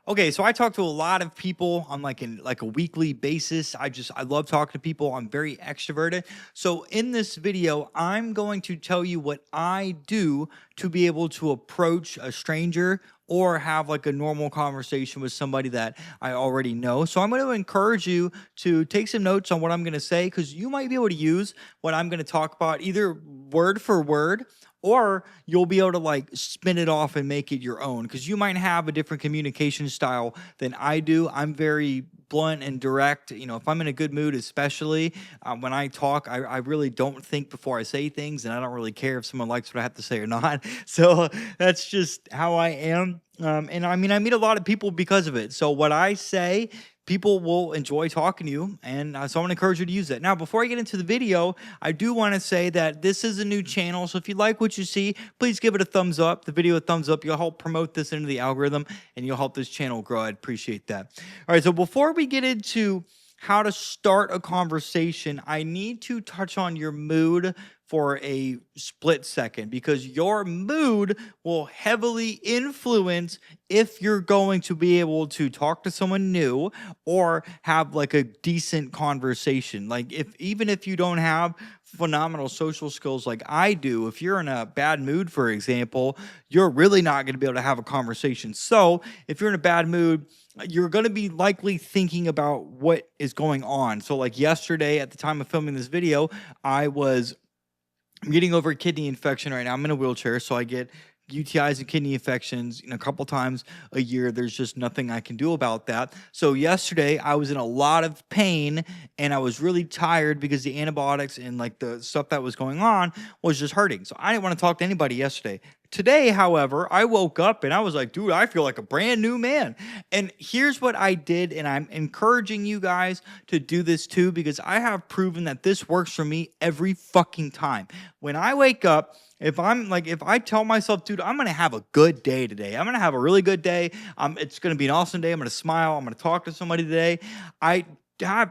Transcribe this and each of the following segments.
Okay, so I talk to a lot of people on like a weekly basis. I love talking to people. I'm very extroverted. So in this video, I'm going to tell you what I do to be able to approach a stranger or have like a normal conversation with somebody that I already know. So I'm going to encourage you to take some notes on what I'm going to say because you might be able to use what I'm going to talk about either word for word, or you'll be able to like spin it off and make it your own because you might have a different communication style than I do. I'm very blunt and direct. If I'm in a good mood, especially when I talk, I really don't think before I say things, and I don't really care if someone likes what I have to say or not. So that's just how I am. And I mean, I meet a lot of people because of it. So what I say, people will enjoy talking to you, and so I want to encourage you to use that. Now, before I get into the video, I do want to say that this is a new channel, so if you like what you see, please give it a thumbs up. The video a thumbs up. You'll help promote this into the algorithm, and you'll help this channel grow. I'd appreciate that. All right, so before we get into how to start a conversation, I need to touch on your mood for a split second because your mood will heavily influence if you're going to be able to talk to someone new or have like a decent conversation. Like even if you don't have phenomenal social skills like I do, if you're in a bad mood, for example, you're really not going to be able to have a conversation. So if you're in a bad mood, you're going to be likely thinking about what is going on. So like yesterday at the time of filming this video, I'm getting over a kidney infection right now. I'm in a wheelchair, so I get UTIs and kidney infections a couple times a year. There's just nothing I can do about that. So yesterday I was in a lot of pain and I was really tired because the antibiotics and like the stuff that was going on was just hurting. So I didn't want to talk to anybody yesterday. Today, however, I woke up and I was like, dude, I feel like a brand new man. And here's what I did, and I'm encouraging you guys to do this too because I have proven that this works for me every fucking time. When I wake up, if I tell myself, dude, I'm going to have a good day today. I'm going to have a really good day. It's going to be an awesome day. I'm going to smile. I'm going to talk to somebody today. I have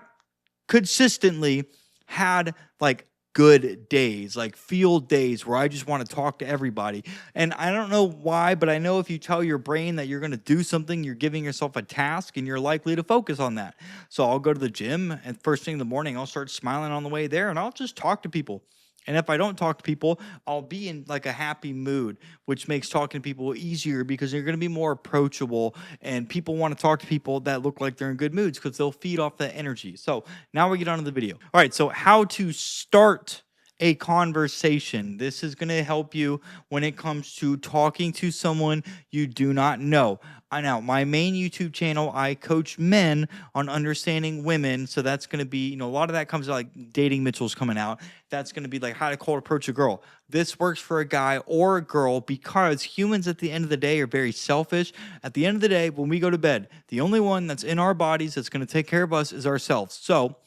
consistently had like good days, like field days where I just want to talk to everybody. And I don't know why, but I know if you tell your brain that you're going to do something, you're giving yourself a task and you're likely to focus on that. So I'll go to the gym and first thing in the morning, I'll start smiling on the way there and I'll just talk to people. And if I don't talk to people, I'll be in like a happy mood, which makes talking to people easier because they're going to be more approachable. And people want to talk to people that look like they're in good moods because they'll feed off that energy. So now we get on to the video. All right, so how to start a conversation. This is going to help you when it comes to talking to someone you do not know. Now, my main YouTube channel, I coach men on understanding women. So that's going to be, a lot of that comes out like Dating Mitchell's coming out. That's going to be like how to cold approach a girl. This works for a guy or a girl because humans at the end of the day are very selfish. At the end of the day, when we go to bed, the only one that's in our bodies that's going to take care of us is ourselves. So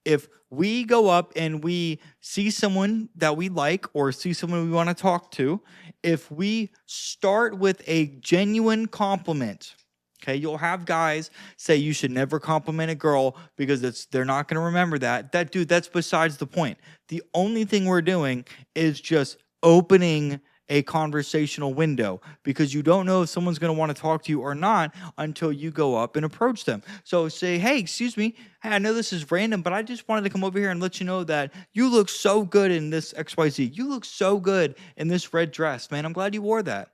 if we go up and we see someone that we like or see someone we want to talk to, if we start with a genuine compliment, okay, you'll have guys say you should never compliment a girl because they're not going to remember that. Dude, that's besides the point. The only thing we're doing is just opening a conversational window because you don't know if someone's going to want to talk to you or not until you go up and approach them. So say, hey, excuse me. Hey, I know this is random, but I just wanted to come over here and let you know that you look so good in this XYZ. You look so good in this red dress, man. I'm glad you wore that.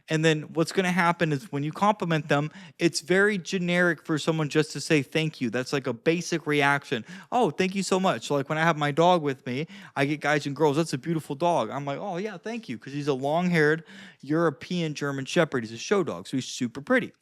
And then what's going to happen is when you compliment them, it's very generic for someone just to say thank you. That's like a basic reaction. Oh, thank you so much. So like when I have my dog with me, I get guys and girls, that's a beautiful dog. I'm like, oh yeah, thank you. Because he's a long-haired European German Shepherd. He's a show dog, so he's super pretty.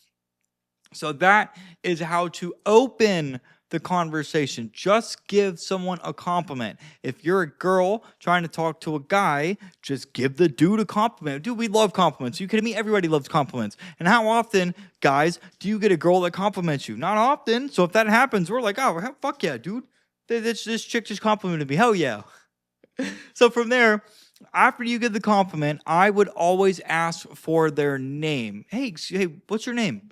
So that is how to open the conversation. Just give someone a compliment. If you're a girl trying to talk to a guy, just give the dude a compliment. Dude, we love compliments. You kidding me? Everybody loves compliments. And how often, guys, do you get a girl that compliments you? Not often. So if that happens, we're like, oh, fuck yeah, dude. This chick just complimented me. Hell yeah. So from there, after you get the compliment, I would always ask for their name. Hey, what's your name?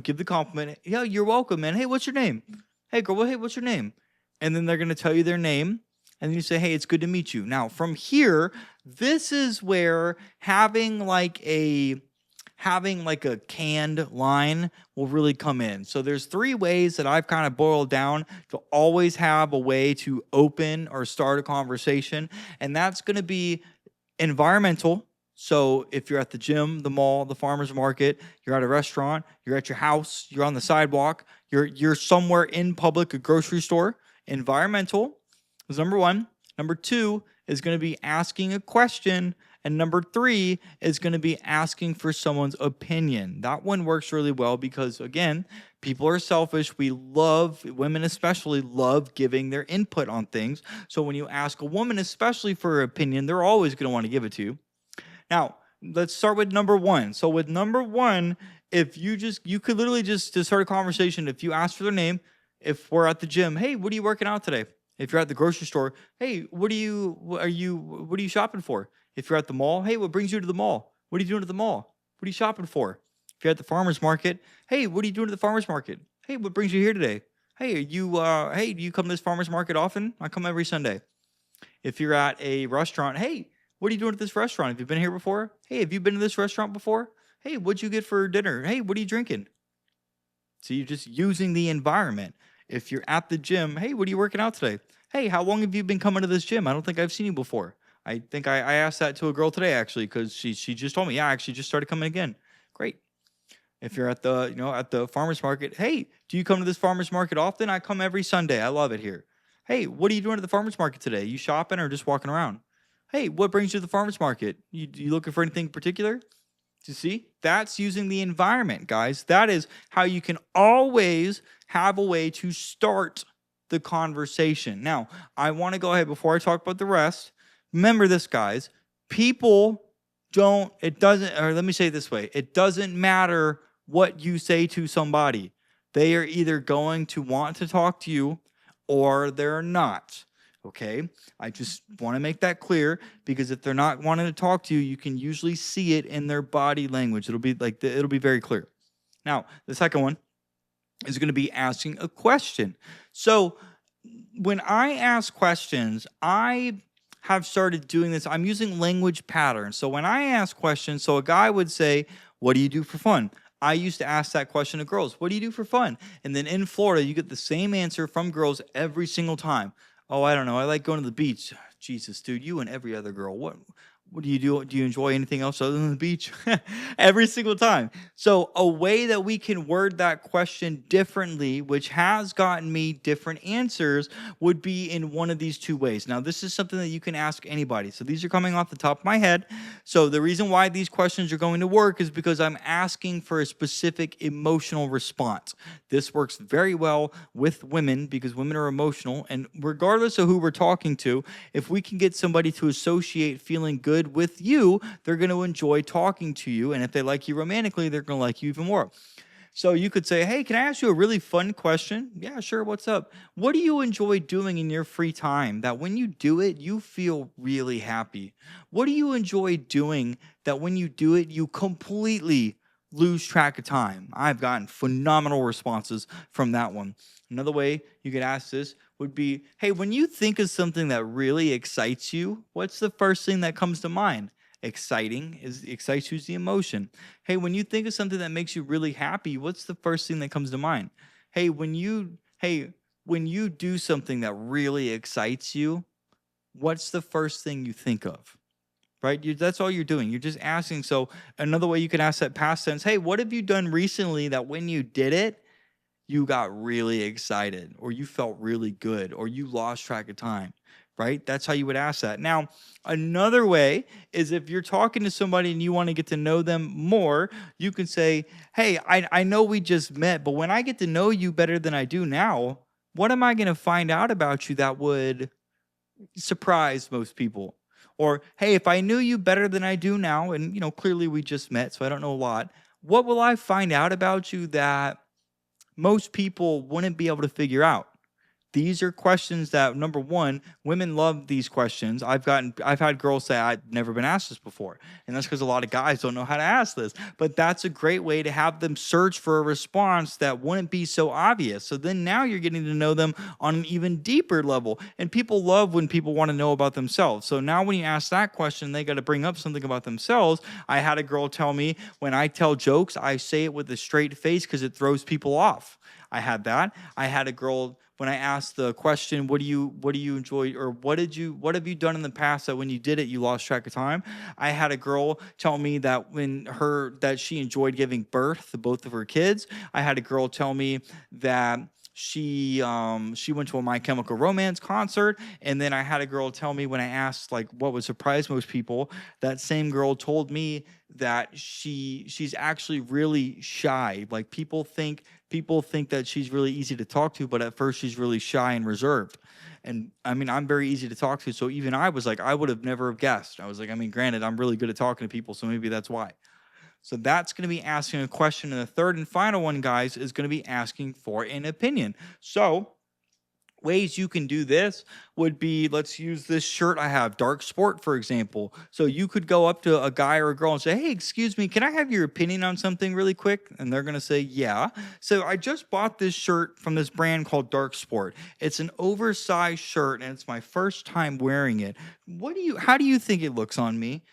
Give the compliment. Yeah, you're welcome, man. Hey, what's your name? Hey, girl, hey, what's your name? And then they're going to tell you their name. And then you say, hey, it's good to meet you. Now, from here, this is where having like a having like a canned line will really come in. So there's 3 ways that I've kind of boiled down to always have a way to open or start a conversation, and that's going to be environmental. So if you're at the gym, the mall, the farmer's market, you're at a restaurant, you're at your house, you're on the sidewalk, you're somewhere in public, a grocery store, environmental is number 1. Number 2 is going to be asking a question. And number 3 is going to be asking for someone's opinion. That one works really well because, again, people are selfish. Women especially love giving their input on things. So when you ask a woman, especially for her opinion, they're always going to want to give it to you. Now, let's start with number 1. So with number 1, if you could literally just to start a conversation, if you ask for their name, if we're at the gym, hey, what are you working out today? If you're at the grocery store, hey, what are you shopping for? If you're at the mall, hey, what brings you to the mall? What are you doing at the mall? What are you shopping for? If you're at the farmer's market, hey, what are you doing at the farmer's market? Hey, what brings you here today? Hey, do you come to this farmer's market often? I come every Sunday. If you're at a restaurant, hey, what are you doing at this restaurant? Have you been here before? Hey, have you been to this restaurant before? Hey, what'd you get for dinner? Hey, what are you drinking? So you're just using the environment. If you're at the gym, hey, what are you working out today? Hey, how long have you been coming to this gym? I don't think I've seen you before. I think I asked that to a girl today, actually, because she just told me, yeah, I actually just started coming again. Great. If you're at the farmer's market, hey, do you come to this farmer's market often? I come every Sunday. I love it here. Hey, what are you doing at the farmer's market today? You shopping or just walking around? Hey, what brings you to the farmer's market? You looking for anything particular? You see, that's using the environment, guys. That is how you can always have a way to start the conversation. Now, I want to go ahead before I talk about the rest. Remember this, guys. Let me say it this way. It doesn't matter what you say to somebody. They are either going to want to talk to you or they're not. Okay? I just want to make that clear because if they're not wanting to talk to you, you can usually see it in their body language. It'll be very clear. Now, the second one is going to be asking a question. So, when I ask questions, I have started doing this. I'm using language patterns. So when I ask questions, so a guy would say, what do you do for fun? I used to ask that question to girls. What do you do for fun? And then in Florida, you get the same answer from girls every single time. Oh, I don't know. I like going to the beach. Jesus, dude, you and every other girl. What do you do? Do you enjoy anything else other than the beach? Every single time. So a way that we can word that question differently, which has gotten me different answers, would be in one of these 2 ways. Now, this is something that you can ask anybody. So these are coming off the top of my head. So the reason why these questions are going to work is because I'm asking for a specific emotional response. This works very well with women because women are emotional. And regardless of who we're talking to, if we can get somebody to associate feeling good with you, they're going to enjoy talking to you. And if they like you romantically, they're going to like you even more. So you could say, hey, can I ask you a really fun question? Yeah, sure. What's up? What do you enjoy doing in your free time that when you do it, you feel really happy? What do you enjoy doing that when you do it, you completely lose track of time? I've gotten phenomenal responses from that one. Another way you could ask this would be, hey, when you think of something that really excites you, what's the first thing that comes to mind? Excites you is the emotion. Hey, when you think of something that makes you really happy, what's the first thing that comes to mind? Hey, when you do something that really excites you, what's the first thing you think of? Right? That's all you're doing. You're just asking. So another way you can ask that past tense, hey, what have you done recently that when you did it, you got really excited or you felt really good or you lost track of time, right? That's how you would ask that. Now, another way is if you're talking to somebody and you want to get to know them more, you can say, hey, I know we just met, but when I get to know you better than I do now, what am I going to find out about you that would surprise most people? Or, hey, if I knew you better than I do now, and, clearly we just met, so I don't know a lot, what will I find out about you that most people wouldn't be able to figure out? These are questions that, number one, women love these questions. I've had girls say I've never been asked this before, and that's because a lot of guys don't know how to ask this. But that's a great way to have them search for a response that wouldn't be so obvious. So then now you're getting to know them on an even deeper level, and people love when people want to know about themselves. So now when you ask that question, they got to bring up something about themselves. I had a girl tell me, when I tell jokes, I say it with a straight face because it throws people off. I had that. I had a girl, when I asked the question, what do you enjoy, or what have you done in the past that when you did it you lost track of time? I had a girl tell me that that she enjoyed giving birth to both of her kids. I had a girl tell me that she went to a My Chemical Romance concert. And then I had a girl tell me, when I asked like what would surprise most people, that same girl told me that she's actually really shy. Like people think that she's really easy to talk to, but at first she's really shy and reserved. And I mean, I'm very easy to talk to, so even I was like, I would have never have guessed. I was like, I mean, granted, I'm really good at talking to people, so maybe that's why. So that's going to be asking a question. And the third and final one, guys, is going to be asking for an opinion. So ways you can do this would be, let's use this shirt I have, Dark Sport, for example. So you could go up to a guy or a girl and say, hey, excuse me, can I have your opinion on something really quick? And they're going to say, yeah. So I just bought this shirt from this brand called Dark Sport. It's an oversized shirt, and it's my first time wearing it. How do you think it looks on me?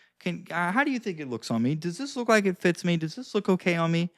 How do you think it looks on me? Does this look like it fits me? Does this look okay on me?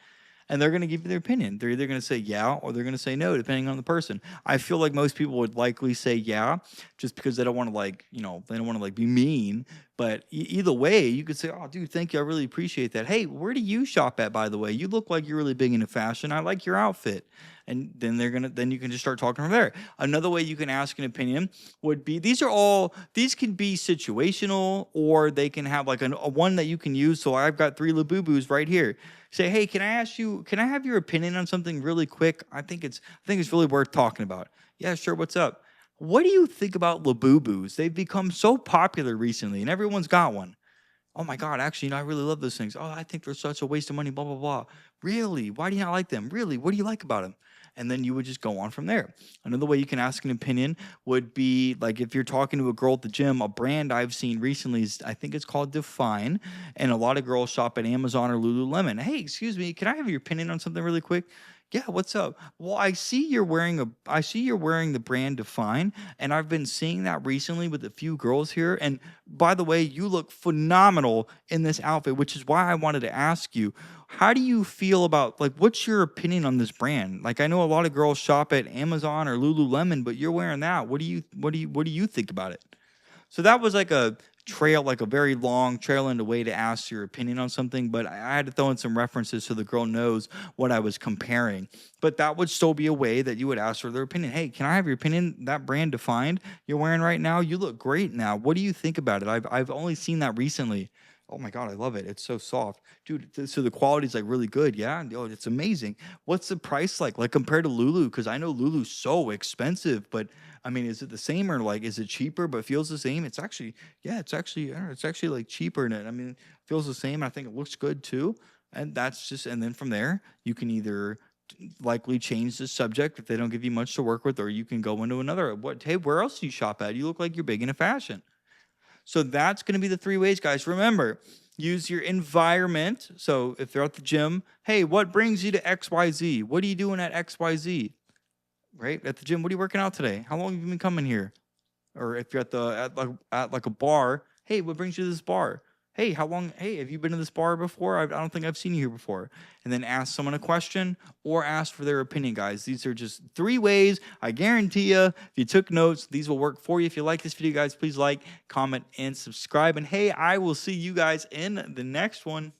And they're going to give you their opinion. They're either going to say yeah or they're going to say no, depending on the person. I feel like most people would likely say yeah, just because they don't want to be mean. But either way, you could say, oh, dude, thank you. I really appreciate that. Hey, where do you shop at, by the way? You look like you're really big into fashion. I like your outfit. And then then you can just start talking from there. Another way you can ask an opinion would be, these can be situational, or they can have like a one that you can use. So I've got 3 Labubus right here. Say, hey, can I have your opinion on something really quick? I think it's really worth talking about. Yeah, sure. What's up? What do you think about Labubus? They've become so popular recently, and everyone's got one. Oh my God, actually, I really love those things. Oh, I think they're such a waste of money, blah, blah, blah. Really? Why do you not like them? Really? What do you like about them? And then you would just go on from there. Another way you can ask an opinion would be, like, if you're talking to a girl at the gym, a brand I've seen recently is, I think it's called Define. And a lot of girls shop at Amazon or Lululemon. Hey, excuse me, can I have your opinion on something really quick? Yeah, what's up? Well, I see you're wearing the brand Define, and I've been seeing that recently with a few girls here. And by the way, you look phenomenal in this outfit, which is why I wanted to ask you, how do you feel about, like, what's your opinion on this brand? Like, I know a lot of girls shop at Amazon or Lululemon, but you're wearing that. What do you think about it? So that was like a very long trail in a way to ask your opinion on something, but I had to throw in some references so the girl knows what I was comparing. But that would still be a way that you would ask for their opinion. Hey, can I have your opinion? That brand Defined you're wearing right now, you look great now. What do you think about it? I've only seen that recently. Oh my God, I love it. It's so soft. Dude, so the quality's like really good. Yeah. Oh, it's amazing. What's the price like? Like compared to Lulu? Because I know Lulu's so expensive, but I mean, is it the same, or like is it cheaper but feels the same? It's actually, yeah, it's actually like cheaper, and I mean, it feels the same. I think it looks good too. And and then from there, you can either likely change the subject if they don't give you much to work with, or you can go into another. Hey, where else do you shop at? You look like you're big into fashion. So that's going to be the 3 ways, guys. Remember, use your environment. So if they're at the gym, hey, what brings you to XYZ? What are you doing at XYZ? Right? At the gym, what are you working out today? How long have you been coming here? Or if you're at like a bar, hey, what brings you to this bar? Hey, have you been to this bar before? I don't think I've seen you here before. And then ask someone a question or ask for their opinion, guys. These are just 3 ways. I guarantee you, if you took notes, these will work for you. If you like this video, guys, please like, comment, and subscribe. And hey, I will see you guys in the next one.